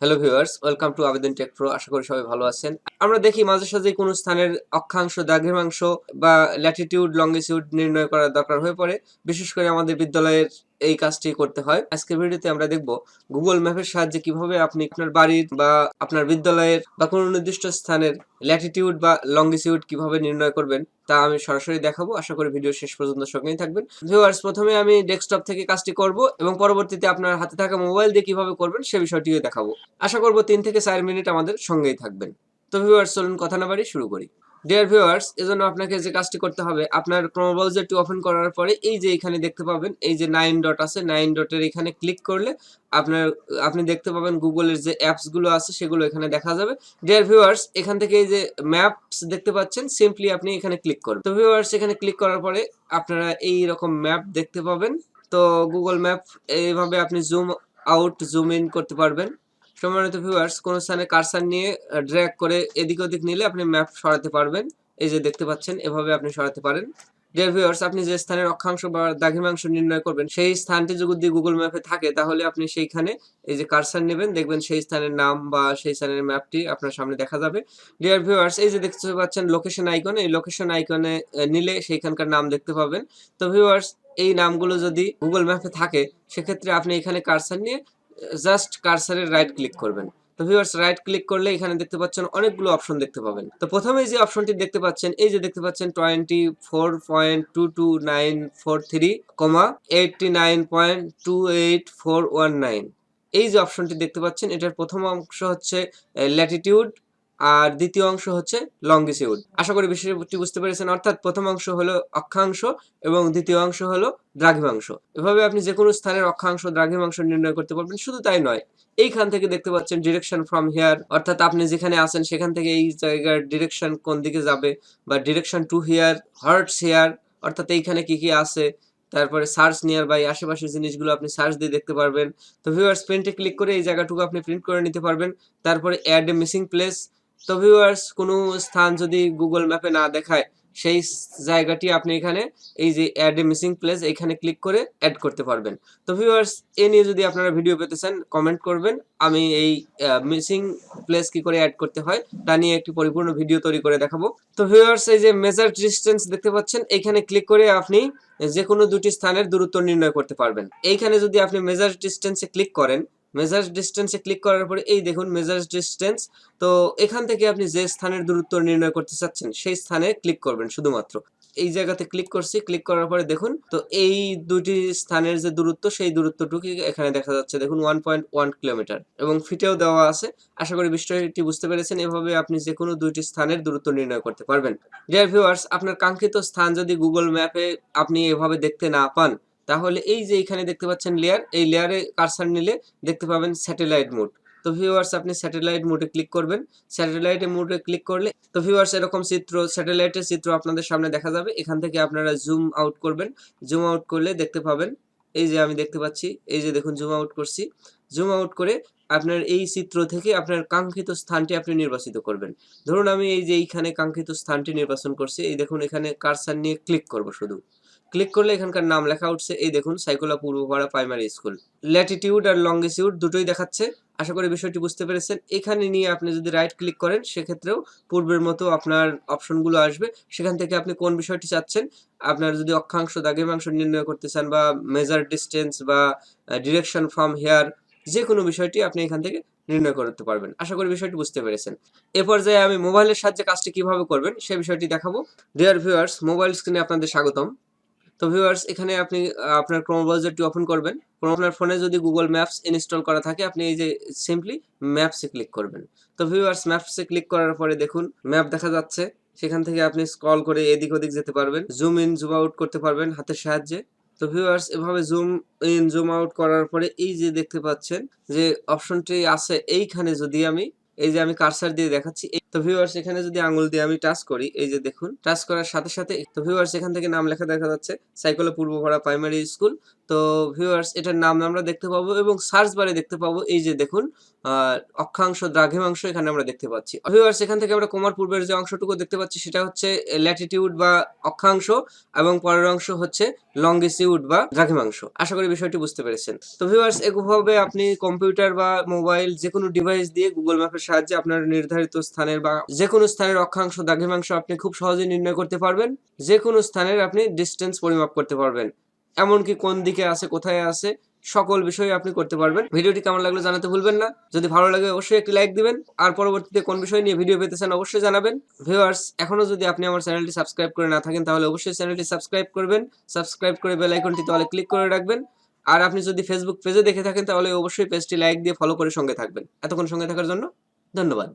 Hello viewers, welcome to আবেদন take pro. আশা করি সবাই ভালো আছেন। আমরা দেখি মাঝে সাঝে কোনো স্থানের অক্ষাংশ, দ্রাঘিমাংশ বা ল্যাটিটিউড লঙ্গিটিউড নির্ণয় করার দরকার হয়ে পড়ে। বিশেষ করে আমাদের বিদ্যালয়ের এই কাজটি করতে হয়। আজকের ভিডিওতে আমরা দেখব গুগল ম্যাপের সাহায্যে কিভাবে আপনি আপনার বাড়ির বা আপনার বিদ্যালয়ের বা কোনো নির্দিষ্ট স্থানের ল্যাটিটিউড বা লঙ্গিটিউড কিভাবে নির্ণয় করবেন তা আমি সরাসরি দেখাবো। আশা করি ভিডিও শেষ পর্যন্ত সঙ্গেই থাকবেন। ভিউয়ার্স, প্রথমে আমি ডেস্কটপ থেকে কাজটি করব এবং পরবর্তীতে আপনার হাতে থাকা মোবাইল দিয়ে কিভাবে করবেন সে বিষয়টিও দেখাবো। আশা করব 3 থেকে 4 মিনিট আমাদের সঙ্গেই থাকবেন। তো ভিউয়ার্স, চলুন কথা না বাড়িয়ে শুরু করি। ডিয়ার ভিউয়ার্স, এজন্য আপনাকে যে কাজটি করতে হবে, আপনার ক্রোম ব্রাউজারটি ওপেন করার পরে এই যে এখানে দেখতে পাবেন এই যে 9 ডট আছে, 9 ডটের এখানে ক্লিক করলে আপনি দেখতে পাবেন গুগলের যে অ্যাপস গুলো আছে সেগুলো এখানে দেখা যাবে। ডিয়ার ভিউয়ার্স, এখান থেকে এই যে ম্যাপস দেখতে পাচ্ছেন, সিম্পলি আপনি এখানে ক্লিক করবেন। তো ভিউয়ার্স, এখানে ক্লিক করার পরে আপনারা এই রকম ম্যাপ দেখতে পাবেন। তো গুগল ম্যাপ এইভাবে আপনি জুম আউট, জুম ইন করতে পারবেন। সম্মানিত ভিউয়ার্স, কোন স্থানে কার্সার নিয়ে ড্র্যাগ করে এদিক ওদিক নিলে আপনি ম্যাপ সরাতে পারবেন। এই যে দেখতে পাচ্ছেন, এভাবে আপনি সরাতে পারেন। ডিয়ার ভিউয়ার্স, আপনি যে স্থানের অক্ষাংশ বা দ্রাঘিমাংশ নির্ণয় করবেন সেই স্থানটি যদি গুগল ম্যাপে থাকে তাহলে আপনি সেইখানে এই যে কার্সার নেবেন, দেখবেন সেই স্থানের নাম বা সেই স্থানের ম্যাপটি আপনার সামনে দেখা যাবে। ডিয়ার ভিউয়ার্স, এই যে দেখতে পাচ্ছেন লোকেশন আইকন, এই লোকেশন আইকনে নিলে সেইখানকার নাম দেখতে পাবেন। তো ভিউয়ার্স, এই নামগুলো যদি গুগল ম্যাপে থাকে সেক্ষেত্রে আপনি এখানে কার্সার নিয়ে জাস্ট কার্সারের রাইট ক্লিক করবেন। তো ভিউয়ার্স, রাইট ক্লিক করলে এখানে দেখতে পাচ্ছেন অনেকগুলো অপশন দেখতে পাবেন। তো প্রথমে যে অপশনটি দেখতে পাচ্ছেন, এই যে দেখতে পাচ্ছেন 24.22943, 89.28419, এই যে অপশনটি দেখতে পাচ্ছেন এটার প্রথম অংশ হচ্ছে ল্যাটিটিউড আর দ্বিতীয় অংশ হচ্ছে লঙ্গিটিউড। আশা করি বিষয়টি বুঝতে পেরেছেন। অর্থাৎ প্রথম অংশ হলো অক্ষাংশ এবং দ্বিতীয় অংশ হলো দ্রাঘিমাংশ। এভাবে আপনি যে কোনো স্থানের অক্ষাংশ, দ্রাঘিমাংশ নির্ণয় করতে পারবেন। শুধু তাই নয়, এইখান থেকে দেখতে পাচ্ছেন ডিরেকশন ফ্রম হিয়ার, অর্থাৎ আপনি যেখানে আছেন সেখান থেকে এই জায়গার ডিরেকশন কোন দিকে যাবে, বা ডিরেকশন টু হিয়ার, হর্টস হিয়ার, অর্থাৎ এইখানে কি কি আছে। তারপরে সার্চ নিয়ার বাই, আশেপাশের জিনিসগুলো আপনি সার্চ দিয়ে দেখতে পারবেন। তো ভিউয়ার্স, প্রিন্টে ক্লিক করে এই জায়গাটুকু আপনি প্রিন্ট করে নিতে পারবেন। তারপরে অ্যাড এ মিসিং প্লেস। তো ভিউয়ার্স, কোনো স্থান যদি গুগল ম্যাপে না দেখায় সেই জায়গাটি আপনি এখানে এই যে অ্যাড এ মিসিং প্লেস এখানে ক্লিক করে অ্যাড করতে পারবেন। তো ভিউয়ার্স, এ নিয়ে যদি আপনারা ভিডিও পেতে চান কমেন্ট করবেন, আমি এই মিসিং প্লেস কি করে অ্যাড করতে হয় তা নিয়ে একটি পরিপূর্ণ ভিডিও তৈরি করে দেখাবো। তো ভিউয়ার্স, এই যে মেজার ডিস্টেন্স দেখতে পাচ্ছেন, এইখানে ক্লিক করে আপনি যে কোনো দুটি স্থানের দূরত্ব নির্ণয় করতে পারবেন। এইখানে যদি আপনি মেজার ডিস্টেন্সে ক্লিক করেন, মেজার ডিস্টেন্সে ক্লিক করার পরে এই দেখুন মেজার ডিস্টেন্স। তো এখান থেকে আপনি যে স্থানের দূরত্ব নির্ণয় করতে চাচ্ছেন সেই স্থানে ক্লিক করবেন শুধুমাত্র। এই জায়গাতে ক্লিক করছি, ক্লিক করার পরে দেখুন তো এই দুটি স্থানের যে দূরত্ব সেই দূরত্বটুকু এখানে দেখা যাচ্ছে, দেখুন 1.1 কিলোমিটার এবং ফিটেও দেওয়া আছে। আশা করি বিষয়টি বুঝতে পেরেছেন। এভাবে আপনি যে কোনো দুইটি স্থানের দূরত্ব নির্ণয় করতে পারবেন। ডিয়ার ভিউয়ার্স, আপনার কাঙ্ক্ষিত স্থান যদি গুগল ম্যাপে আপনি এভাবে দেখতে না পান তাহলে এই যে এখানে দেখতে পাচ্ছেন লেয়ার, এই লেয়ারে কার্সার নিলে দেখতে পাবেন স্যাটেলাইট মোড। তো ভিউয়ার্স, আপনি স্যাটেলাইট মোডে ক্লিক করবেন। স্যাটেলাইট মোডে ক্লিক করলে তো ভিউয়ার্স এরকম চিত্র, স্যাটেলাইটের চিত্র আপনাদের সামনে দেখা যাবে। এখান থেকে আপনারা জুম আউট করবেন। জুম আউট করলে দেখতে পাবেন এই যে আমি দেখতে পাচ্ছি, এই যে দেখুন জুম আউট করছি। জুম আউট করে আপনার এই চিত্র থেকে আপনার কাঙ্ক্ষিত স্থানটি আপনি নির্বাচিত করবেন। ধরুন আমি এই যে এইখানে কাঙ্ক্ষিত স্থানটি নির্বাচন করছি। এই দেখুন এখানে কার্সার নিয়ে ক্লিক করব শুধু। ক্লিক করলে এখানকার নাম লেখা উঠছে, এই দেখুন সাইকোলা পূর্বপাড়া প্রাইমারি স্কুল। ল্যাটিটিউড আর লঙ্গিটিউড দুটোই দেখাচ্ছে। আশা করি বিষয়টি বুঝতে পেরেছেন। এখানে নিয়ে আপনি যদি রাইট ক্লিক করেন সেক্ষেত্রেও পূর্বের মতো আপনার অপশনগুলো আসবে। সেখান থেকে আপনি কোন বিষয়টি চাচ্ছেন, আপনার যদি অক্ষাংশ, দ্রাঘিমাংশ নির্ণয় করতে চান বা মেজার ডিস্টেন্স বা ডিরেকশন ফ্রম হেয়ার, যে কোনো বিষয়টি আপনি এখান থেকে নির্ণয় করতে পারবেন। আশা করি বিষয়টি বুঝতে পেরেছেন। এ পর্যায়ে আমি মোবাইলের সাহায্যে কাজটি কিভাবে করবেন সে বিষয়টি দেখাবো। ডিয়ার ভিউয়ার্স, মোবাইল স্ক্রিনে আপনাদের স্বাগতম। তো ভিউয়ার্স, এখানে আপনি আপনার ক্রোম ব্রাউজারটি ওপেন করবেন। আপনার ফোনে যদি গুগল ম্যাপস ইনস্টল করা থাকে আপনি এই যে সিম্পলি ম্যাপসে ক্লিক করবেন। তো ভিউয়ার্স, ম্যাপসে ক্লিক করার পরে দেখুন ম্যাপ দেখা যাচ্ছে। সেখান থেকে আপনি স্ক্রল করে এদিক ওদিক যেতে পারবেন, জুম ইন জুম আউট করতে পারবেন হাতের সাহায্যে। তো ভিউয়ার্স, এভাবে জুম ইন জুম আউট করার পরে এই যে দেখতে পাচ্ছেন যে অপশনটি আছে, এইখানে যদি আমি এই যে আমি কার্সার দিয়ে দেখাচ্ছি, তো ভিউয়ার্স এখানে যদি আঙুল দিয়ে আমি টাচ করি, এই যে দেখুন টাচ করার সাথে সাথে তো ভিউয়ার্স এখান থেকে নাম লেখা দেখা যাচ্ছে সাইকোলা পূর্বপাড়া প্রাইমারি স্কুল। তো ভিউয়ার্স এটার নাম আমরা দেখতে পাবো এবং সার্চ বারে দেখতে পাবো এই যে দেখুন অক্ষাংশ দ্রাঘিমাংশ এখানে আমরা দেখতে পাচ্ছি। ভিউয়ার্স এখান থেকে আমরা কমার পূর্বের যে অংশটুকু দেখতে পাচ্ছি সেটা হচ্ছে ল্যাটিটিউড বা অক্ষাংশ এবং পরের অংশ হচ্ছে লঙ্গিটিউড বা দ্রাঘিমাংশ। আশা করি বিষয়টি বুঝতে পেরেছেন। তো ভিউয়ার্স এভাবে আপনি কম্পিউটার বা মোবাইল যে কোনো ডিভাইস দিয়ে গুগল ম্যাপের সাহায্যে আপনার নির্ধারিত স্থানের বা যে কোনো স্থানের অক্ষাংশ দ্রাঘিমাংশ আপনি খুব সহজে নির্ণয় করতে পারবেন। যে কোনো স্থানের আপনি ডিস্টেন্স পরিমাপ করতে পারবেন, এমনকি কোন দিকে আছে কোথায় আছে সকল বিষয়ে আপনি করতে পারবেন। ভিডিওটি কেমন লাগলো জানাতে ভুলবেন না। যদি ভালো লাগে অবশ্যই একটি লাইক দিবেন আর পরবর্তীতে কোন বিষয় নিয়ে ভিডিও পেতে চান অবশ্যই জানাবেন। ভিউয়ার্স এখনো যদি আপনি আমার চ্যানেলটি সাবস্ক্রাইব করে না থাকেন তাহলে অবশ্যই চ্যানেলটি সাবস্ক্রাইব করবেন। সাবস্ক্রাইব করে বেল আইকনটিতে অলে ক্লিক করে রাখবেন। আর আপনি যদি ফেসবুক পেজে দেখে থাকেন তাহলে অবশ্যই পেজটি লাইক দিয়ে ফলো করে সঙ্গে থাকবেন। এতক্ষণ সঙ্গে থাকার জন্য ধন্যবাদ।